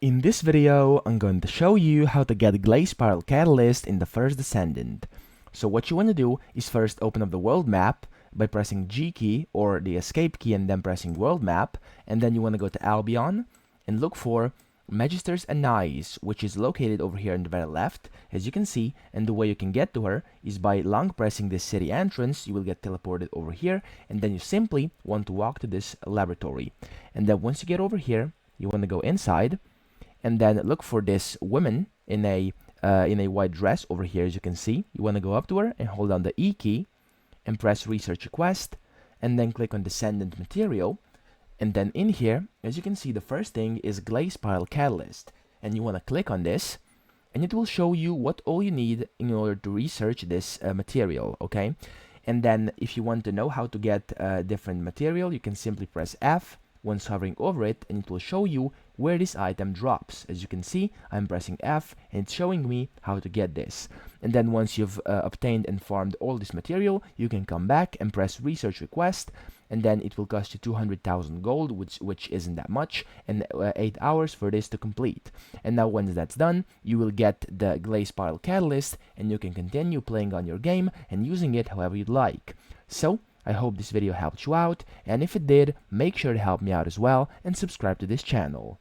In this video, I'm going to show you how to get Gley Spiral Catalyst in the First Descendant. So what you want to do is first open up the world map by pressing G key or the escape key and then pressing world map, and then you want to go to Albion and look for Magister's Anais, which is located over here on the very left, as you can see, and the way you can get to her is by long pressing this city entrance. You will get teleported over here, and then you simply want to walk to this laboratory. And then once you get over here, you want to go inside, and then look for this woman in a white dress over here. As you can see, you want to go up to her and hold down the E key and press research request, and then click on Descendant Material. And then in here, as you can see, the first thing is Gley Spiral Catalyst, and you want to click on this, and it will show you what all you need in order to research this material. Okay, and then if you want to know how to get different material, you can simply press F once hovering over it, and it will show you where this item drops. As you can see, I'm pressing F and it's showing me how to get this. And then once you've obtained and farmed all this material, you can come back and press research request, and then it will cost you 200,000 gold, which isn't that much, and 8 hours for this to complete. And now once that's done, you will get the Gley Spiral Catalyst, and you can continue playing on your game and using it however you'd like. So I hope this video helped you out, and if it did, make sure to help me out as well and subscribe to this channel.